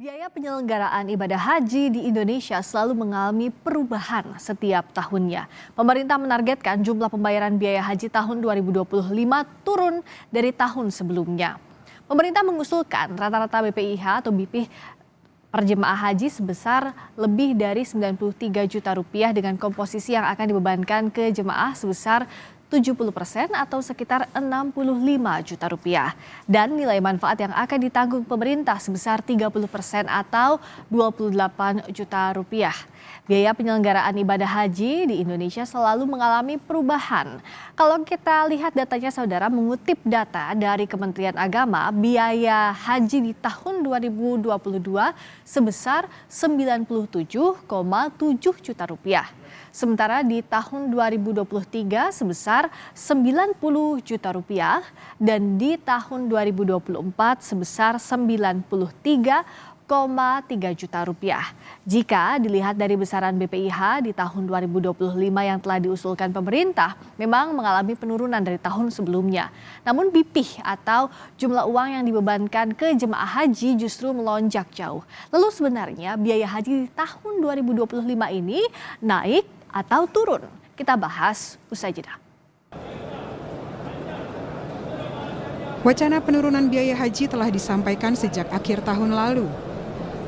Biaya penyelenggaraan ibadah haji di Indonesia selalu mengalami perubahan setiap tahunnya. Pemerintah menargetkan jumlah pembayaran biaya haji tahun 2025 turun dari tahun sebelumnya. Pemerintah mengusulkan rata-rata BPIH atau BP per jemaah haji sebesar lebih dari 93 juta rupiah dengan komposisi yang akan dibebankan ke jemaah sebesar 70% atau sekitar 65 juta rupiah. Dan nilai manfaat yang akan ditanggung pemerintah sebesar 30% atau 28 juta rupiah. Biaya penyelenggaraan ibadah haji di Indonesia selalu mengalami perubahan. Kalau kita lihat datanya saudara, mengutip data dari Kementerian Agama, biaya haji di tahun 2022 sebesar 97,7 juta rupiah. Sementara di tahun 2023 sebesar 90 juta rupiah dan di tahun 2024 sebesar 93,3 juta rupiah. Jika dilihat dari besaran BPIH di tahun 2025 yang telah diusulkan pemerintah, memang mengalami penurunan dari tahun sebelumnya. Namun BP atau jumlah uang yang dibebankan ke jemaah haji justru melonjak jauh. Lalu sebenarnya biaya haji di tahun 2025 ini naik atau turun? Kita bahas usai jeda. Wacana penurunan biaya haji telah disampaikan sejak akhir tahun lalu.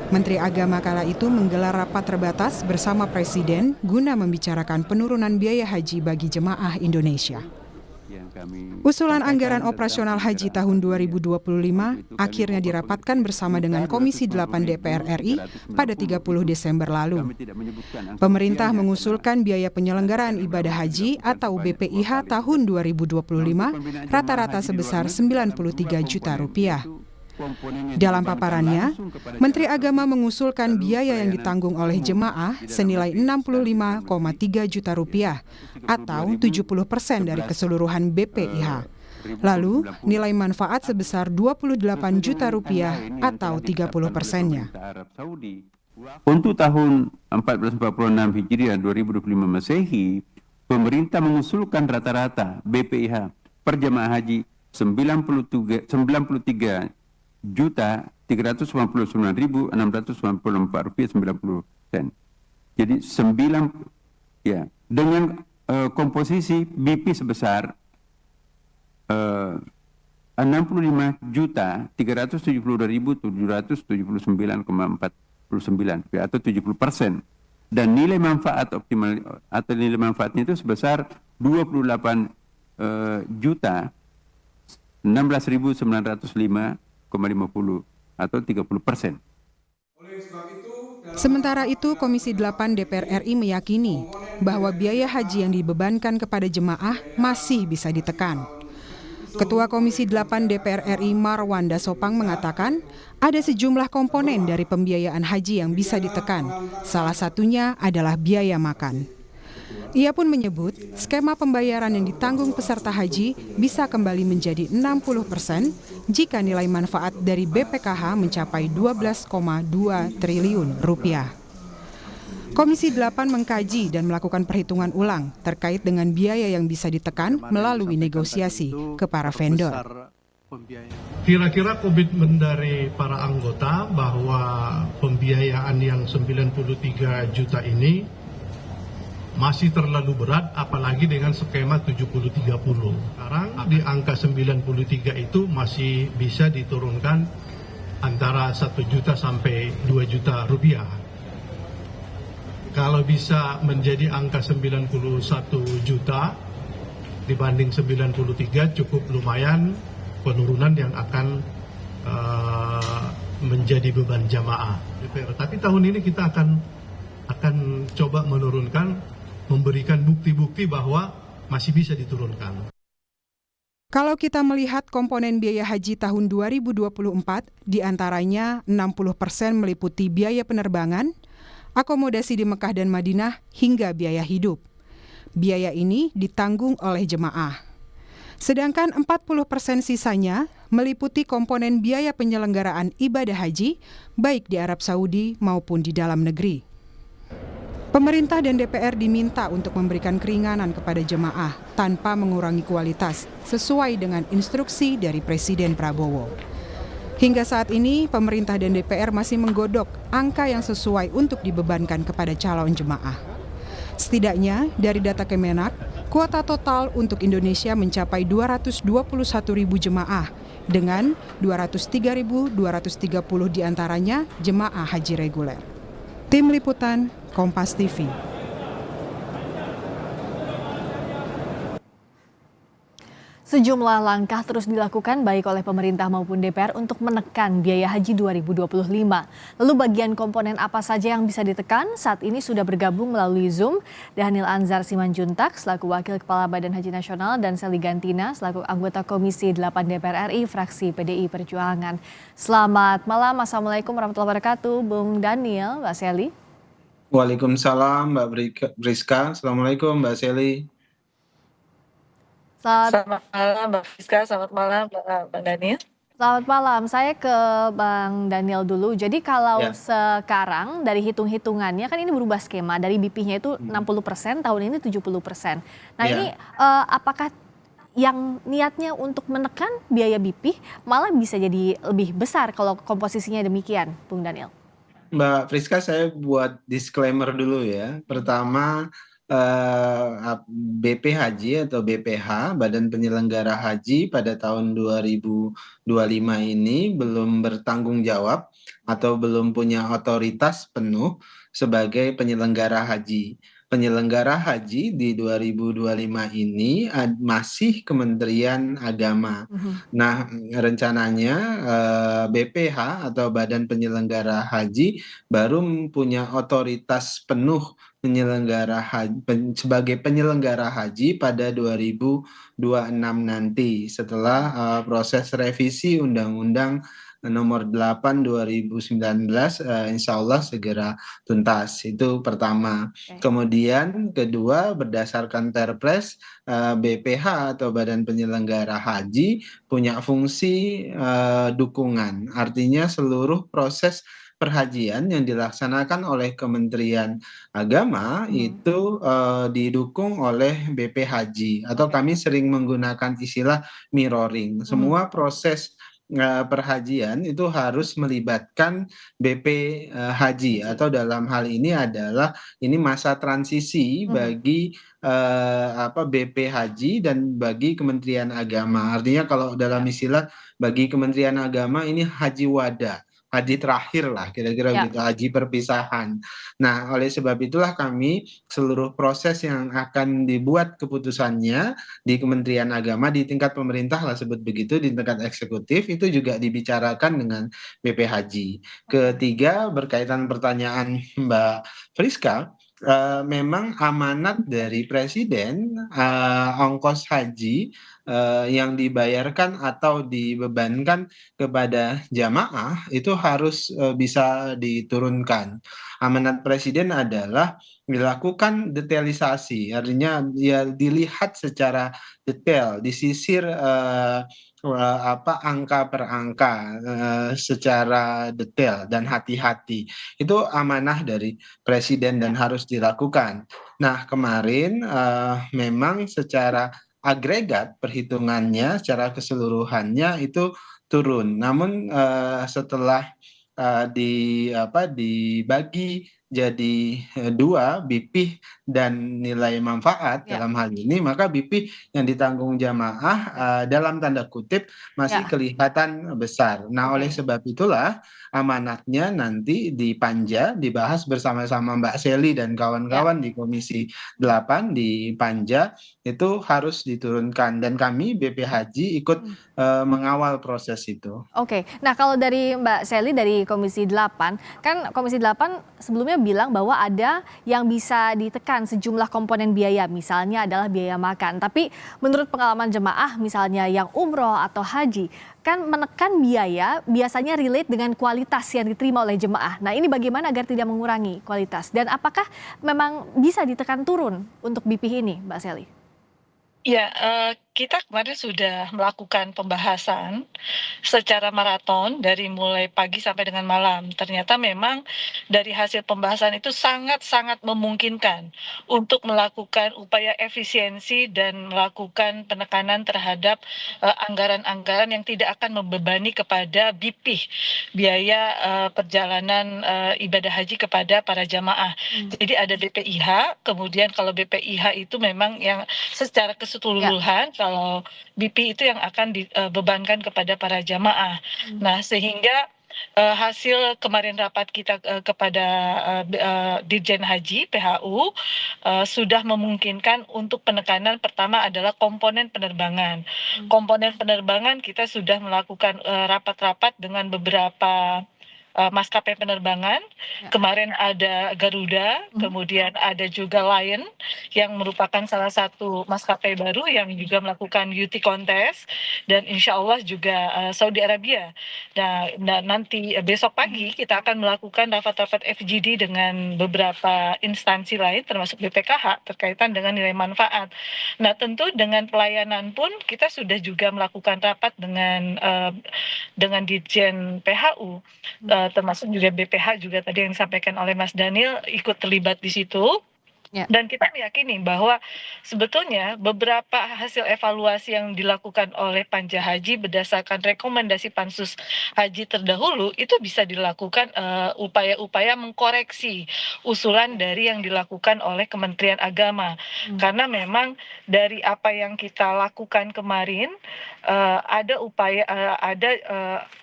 Menteri Agama kala itu menggelar rapat terbatas bersama Presiden guna membicarakan penurunan biaya haji bagi jemaah Indonesia. Usulan anggaran operasional haji tahun 2025 akhirnya dirapatkan bersama dengan Komisi 8 DPR RI pada 30 Desember lalu. Pemerintah mengusulkan biaya penyelenggaraan ibadah haji atau BPIH tahun 2025 rata-rata sebesar 93 juta rupiah. Dalam paparannya, Menteri Agama mengusulkan biaya yang ditanggung oleh jemaah senilai 65,3 juta rupiah atau 70% dari keseluruhan BPIH. Lalu, nilai manfaat sebesar 28 juta rupiah atau 30%-nya. Untuk tahun 1446 Hijriah 2025 Masehi, pemerintah mengusulkan rata-rata BPIH per jemaah haji 93 juta 399.694 rupiah 90 sen. Jadi dengan komposisi BP sebesar 65 juta 372.779,49 atau 70%. Dan nilai manfaat optimal atau nilai manfaatnya itu sebesar 28 juta 16.905,50 atau 30%. Sementara itu, Komisi 8 DPR RI meyakini bahwa biaya haji yang dibebankan kepada jemaah masih bisa ditekan. Ketua Komisi 8 DPR RI Marwanda Sopang mengatakan ada sejumlah komponen dari pembiayaan haji yang bisa ditekan. Salah satunya adalah biaya makan. Ia pun menyebut skema pembayaran yang ditanggung peserta haji bisa kembali menjadi 60% jika nilai manfaat dari BPKH mencapai 12,2 triliun rupiah. Komisi 8 mengkaji dan melakukan perhitungan ulang terkait dengan biaya yang bisa ditekan melalui negosiasi ke para vendor. Kira-kira komitmen dari para anggota bahwa pembiayaan yang 93 juta ini masih terlalu berat, apalagi dengan skema 70-30. Sekarang di angka 93 itu masih bisa diturunkan antara 1 juta sampai 2 juta rupiah. Kalau bisa menjadi angka 91 juta dibanding 93 cukup lumayan penurunan yang akan menjadi beban jamaah. Tapi tahun ini kita akan coba menurunkan, memberikan bukti-bukti bahwa masih bisa diturunkan. Kalau kita melihat komponen biaya haji tahun 2024, diantaranya 60% meliputi biaya penerbangan, akomodasi di Mekah dan Madinah, hingga biaya hidup. Biaya ini ditanggung oleh jemaah. Sedangkan 40% sisanya meliputi komponen biaya penyelenggaraan ibadah haji, baik di Arab Saudi maupun di dalam negeri. Pemerintah dan DPR diminta untuk memberikan keringanan kepada jemaah tanpa mengurangi kualitas sesuai dengan instruksi dari Presiden Prabowo. Hingga saat ini, pemerintah dan DPR masih menggodok angka yang sesuai untuk dibebankan kepada calon jemaah. Setidaknya, dari data Kemenak, kuota total untuk Indonesia mencapai 221.000 jemaah, dengan 203.230 diantaranya jemaah haji reguler. Tim Liputan, Kompas TV. Sejumlah langkah terus dilakukan baik oleh pemerintah maupun DPR untuk menekan biaya haji 2025. Lalu bagian komponen apa saja yang bisa ditekan? Saat ini sudah bergabung melalui Zoom Dhanil Anzar Simanjuntak selaku Wakil Kepala Badan Haji Nasional dan Seli Gantina selaku anggota Komisi 8 DPR RI fraksi PDI Perjuangan. Selamat malam, Assalamualaikum warahmatullahi wabarakatuh, Bung Dhanil, Mbak Seli. Waalaikumsalam Mbak Priska. Assalamualaikum Mbak Seli. Selamat malam Mbak Friska, selamat malam Bang Daniel. Selamat malam, saya ke Bang Daniel dulu. Jadi kalau sekarang dari hitung-hitungannya kan ini berubah skema, dari BP-nya itu 60%, tahun ini 70%. Nah ini apakah yang niatnya untuk menekan biaya BP malah bisa jadi lebih besar kalau komposisinya demikian, Bung Daniel? Mbak Friska, saya buat disclaimer dulu ya. Pertama, BP Haji atau BPH, Badan Penyelenggara Haji pada tahun 2025 ini belum bertanggung jawab atau belum punya otoritas penuh sebagai penyelenggara haji. Penyelenggara haji di 2025 ini masih Kementerian Agama. Nah, rencananya BPH atau Badan Penyelenggara Haji baru punya otoritas penuh sebagai penyelenggara haji pada 2026 nanti setelah proses revisi Undang-Undang Nomor 8 2019 insya Allah segera tuntas. Itu pertama. Kemudian kedua, berdasarkan Perpres, BPH atau Badan Penyelenggara Haji punya fungsi dukungan. Artinya seluruh proses perhajian yang dilaksanakan oleh Kementerian Agama itu didukung oleh BP Haji atau kami sering menggunakan istilah mirroring. Semua proses perhajian itu harus melibatkan BP Haji atau dalam hal ini adalah ini masa transisi bagi BP Haji dan bagi Kementerian Agama. Artinya kalau dalam istilah bagi Kementerian Agama ini haji wada. Haji terakhir lah kira-kira begitu, haji perpisahan. Nah, oleh sebab itulah kami seluruh proses yang akan dibuat keputusannya di Kementerian Agama di tingkat pemerintah lah sebut begitu, di tingkat eksekutif itu juga dibicarakan dengan BP Haji. Ketiga, berkaitan pertanyaan Mbak Friska, memang amanat dari Presiden ongkos haji yang dibayarkan atau dibebankan kepada jamaah itu harus bisa diturunkan. Amanat Presiden adalah dilakukan detailisasi, artinya ya dilihat secara detail, disisir angka per angka secara detail dan hati-hati. Itu amanah dari Presiden dan harus dilakukan. Nah, kemarin memang secara agregat perhitungannya secara keseluruhannya itu turun. Namun setelah dibagi jadi dua, BP dan nilai manfaat dalam hal ini, maka BP yang ditanggung jamaah dalam tanda kutip masih kelihatan besar. Nah, oleh sebab itulah amanatnya nanti di Panja dibahas bersama-sama Mbak Seli dan kawan-kawan di Komisi 8 di Panja itu harus diturunkan dan kami BP Haji ikut mengawal proses itu. Oke, nah kalau dari Mbak Seli dari Komisi 8, kan Komisi 8 sebelumnya bilang bahwa ada yang bisa ditekan sejumlah komponen biaya, misalnya adalah biaya makan. Tapi menurut pengalaman jemaah misalnya yang umroh atau haji, kan menekan biaya biasanya relate dengan kualitas yang diterima oleh jemaah. Nah ini bagaimana agar tidak mengurangi kualitas? Dan apakah memang bisa ditekan turun untuk BP ini, Mbak Seli? Ya, kita kemarin sudah melakukan pembahasan secara maraton dari mulai pagi sampai dengan malam. Ternyata memang dari hasil pembahasan itu sangat-sangat memungkinkan untuk melakukan upaya efisiensi dan melakukan penekanan terhadap anggaran-anggaran yang tidak akan membebani kepada BPIH, biaya perjalanan ibadah haji kepada para jamaah. Jadi ada BPIH, kemudian kalau BPIH itu memang yang secara keseluruhan, kalau BP itu yang akan dibebankan kepada para jamaah. Nah, sehingga hasil kemarin rapat kita kepada Dirjen Haji PHU sudah memungkinkan untuk penekanan pertama adalah komponen penerbangan. Komponen penerbangan kita sudah melakukan rapat-rapat dengan beberapa maskapai penerbangan. Kemarin ada Garuda, kemudian ada juga Lion yang merupakan salah satu maskapai baru yang juga melakukan beauty contest, dan insya Allah juga Saudi Arabia. Nah, nanti besok pagi kita akan melakukan rapat-rapat FGD dengan beberapa instansi lain termasuk BPKH terkaitan dengan nilai manfaat. Nah, tentu dengan pelayanan pun kita sudah juga melakukan rapat dengan Dirjen PHU, termasuk juga BPH juga tadi yang disampaikan oleh Mas Daniel ikut terlibat di situ. Dan kita meyakini bahwa sebetulnya beberapa hasil evaluasi yang dilakukan oleh Panja Haji berdasarkan rekomendasi Pansus Haji terdahulu itu bisa dilakukan upaya-upaya mengkoreksi usulan dari yang dilakukan oleh Kementerian Agama. Karena memang dari apa yang kita lakukan kemarin ada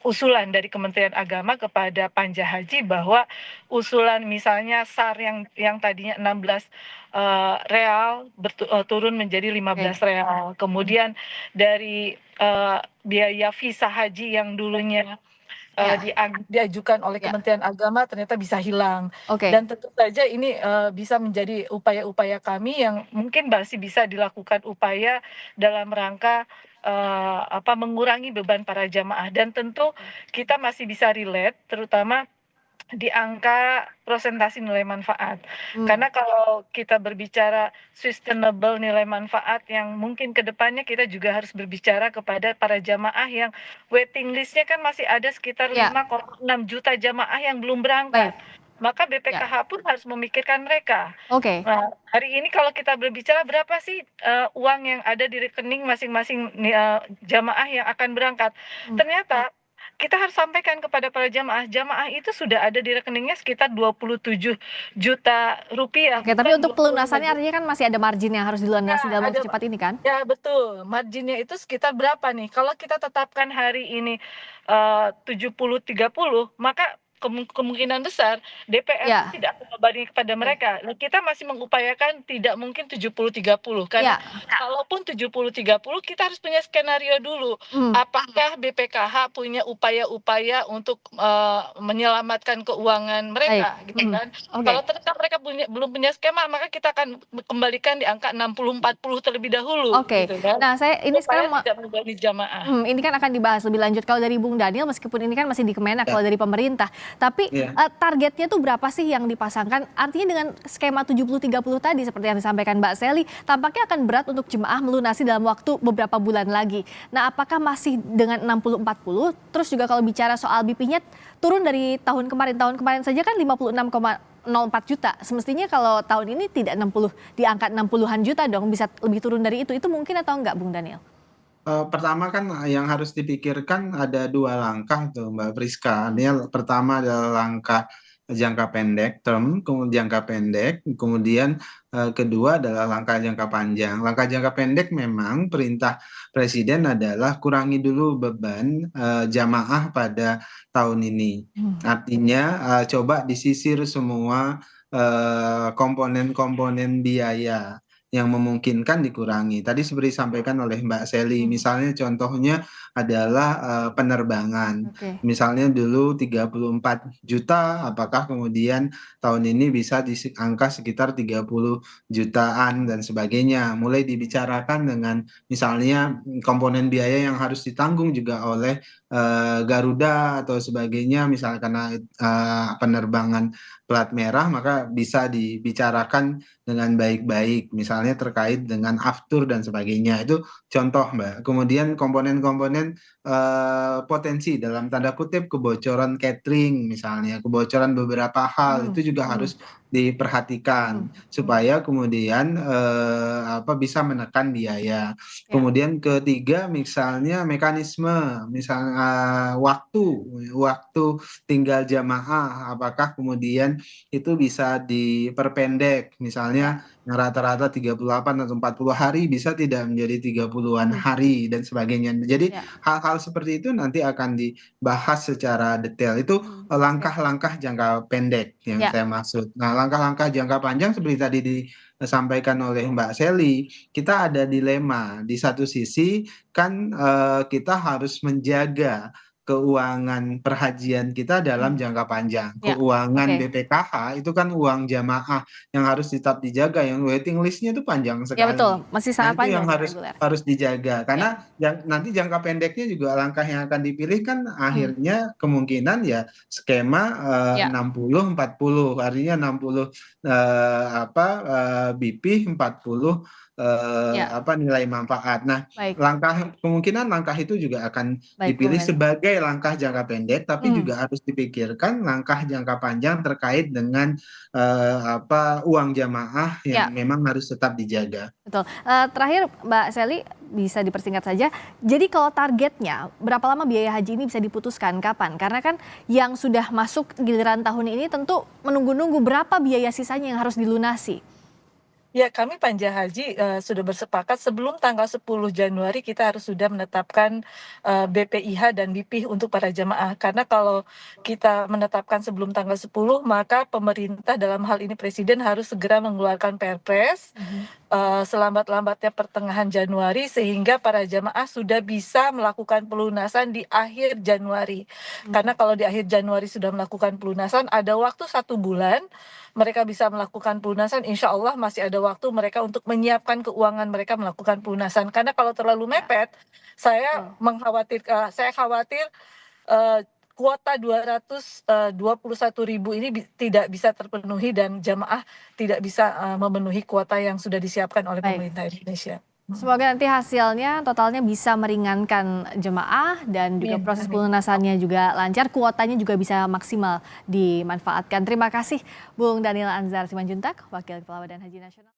usulan dari Kementerian Agama kepada Panja Haji bahwa usulan misalnya SAR yang tadinya 16 real turun menjadi 15 real. Kemudian dari biaya visa haji yang dulunya diajukan oleh Kementerian Agama ternyata bisa hilang. Dan tentu saja ini bisa menjadi upaya-upaya kami yang mungkin masih bisa dilakukan upaya dalam rangka mengurangi beban para jamaah. Dan tentu kita masih bisa relate terutama di angka prosentasi nilai manfaat. Karena kalau kita berbicara sustainable nilai manfaat yang mungkin ke depannya kita juga harus berbicara kepada para jamaah yang waiting list-nya kan masih ada sekitar 5,6 juta jamaah yang belum berangkat. Maka BPKH pun harus memikirkan mereka. Nah, hari ini kalau kita berbicara berapa sih uang yang ada di rekening masing-masing jamaah yang akan berangkat. Ternyata kita harus sampaikan kepada para jamaah itu sudah ada di rekeningnya sekitar 27 juta rupiah. Tapi untuk pelunasannya artinya kan masih ada margin yang harus dilunasi dalam waktu cepat ini kan? Ya betul, marginnya itu sekitar berapa nih? Kalau kita tetapkan hari ini 70-30, maka kemungkinan besar DPR tidak akan membanding kepada mereka. Kita masih mengupayakan tidak mungkin 70-30 kan. Kalaupun 70-30 kita harus punya skenario dulu. Apakah BPKH punya upaya-upaya untuk menyelamatkan keuangan mereka gitu kan. Kalau ternyata mereka belum punya skema, maka kita akan kembalikan di angka 60-40 terlebih dahulu gitu kan. Nah, saya ini sekarang tidak membebani jamaah. Ini kan akan dibahas lebih lanjut kalau dari Bung Daniel, meskipun ini kan masih di Kemenak kalau dari pemerintah. Tapi targetnya tuh berapa sih yang dipasangkan? Artinya dengan skema 70-30 tadi seperti yang disampaikan Mbak Sally, tampaknya akan berat untuk jemaah melunasi dalam waktu beberapa bulan lagi. Nah, apakah masih dengan 60-40? Terus juga kalau bicara soal BP-nya turun dari tahun kemarin saja kan 56,04 juta. Semestinya kalau tahun ini tidak 60, di angka 60-an juta dong, bisa lebih turun dari itu. Itu mungkin atau enggak, Bung Daniel? Pertama kan yang harus dipikirkan ada 2 langkah tuh Mbak Priska. Ini pertama adalah langkah jangka pendek, kemudian kedua adalah langkah jangka panjang. Langkah jangka pendek memang perintah Presiden adalah kurangi dulu beban jamaah pada tahun ini. Artinya coba disisir semua komponen-komponen biaya yang memungkinkan dikurangi. Tadi seperti disampaikan oleh Mbak Sally, misalnya contohnya adalah penerbangan. Misalnya dulu 34 juta, apakah kemudian tahun ini bisa di angka sekitar 30 jutaan dan sebagainya. Mulai dibicarakan dengan misalnya komponen biaya yang harus ditanggung juga oleh Garuda atau sebagainya, misalnya karena penerbangan plat merah, maka bisa dibicarakan dengan baik-baik, misalnya terkait dengan aftur dan sebagainya. Itu contoh, Mbak. Kemudian komponen-komponen potensi dalam tanda kutip kebocoran catering, misalnya kebocoran beberapa hal, Hmm, itu juga hmm, harus diperhatikan hmm. supaya kemudian bisa menekan biaya. Ya, Kemudian ketiga, misalnya mekanisme, misalnya waktu tinggal jamaah, apakah kemudian itu bisa diperpendek, ya. misalnya yang rata-rata 38 atau 40 hari bisa tidak menjadi 30-an Hmm, hari dan sebagainya. Jadi ya. hal-hal seperti itu nanti akan dibahas secara detail. Itu Hmm, siap. langkah-langkah jangka pendek yang Ya, saya maksud. Nah, langkah-langkah jangka panjang seperti tadi disampaikan oleh Mbak Seli, kita ada dilema. Di satu sisi kan kita harus menjaga keuangan perhajian kita dalam hmm, jangka panjang. ya. Keuangan Oke. BPKH itu kan uang jamaah yang harus tetap dijaga, yang waiting listnya itu panjang Ya betul, sekali. masih Nah, sangat itu yang panjang harus reguler. harus dijaga Ya. karena nanti jangka pendeknya juga langkah yang akan dipilih kan Hmm, akhirnya kemungkinan ya skema ya, 60-40, artinya 60 BP, 40 ya. nilai manfaat. Nah, Baik, kemungkinan langkah itu juga akan baik Bung dipilih Dani. sebagai langkah jangka pendek, tapi Hmm, juga harus dipikirkan langkah jangka panjang terkait dengan uang jamaah yang ya. memang harus tetap dijaga. Betul. Terakhir Mbak Seli, bisa dipersingkat saja. Jadi kalau targetnya berapa lama biaya haji ini bisa diputuskan? Kapan? Karena kan yang sudah masuk giliran tahun ini tentu menunggu-nunggu berapa biaya sisanya yang harus dilunasi. Ya, kami Panja Haji sudah bersepakat sebelum tanggal 10 Januari kita harus sudah menetapkan BPIH dan BP untuk para jamaah. Karena kalau kita menetapkan sebelum tanggal 10, maka pemerintah dalam hal ini Presiden harus segera mengeluarkan Perpres Mhm. selambat-lambatnya pertengahan Januari sehingga para jamaah sudah bisa melakukan pelunasan di akhir Januari. Hmm, Karena kalau di akhir Januari sudah melakukan pelunasan, ada waktu 1 bulan mereka bisa melakukan pelunasan, insya Allah masih ada waktu mereka untuk menyiapkan keuangan mereka melakukan pelunasan. Karena kalau terlalu ya, mepet, betul. saya khawatir kuota 221.000 ini tidak bisa terpenuhi dan jamaah tidak bisa memenuhi kuota yang sudah disiapkan oleh Baik. pemerintah Indonesia. Semoga nanti hasilnya totalnya bisa meringankan jemaah dan juga Amin, proses amin. pelunasannya juga lancar, kuotanya juga bisa maksimal dimanfaatkan. Terima kasih Bung Daniel Anzar Simanjuntak, Wakil Kepala Badan Haji Nasional.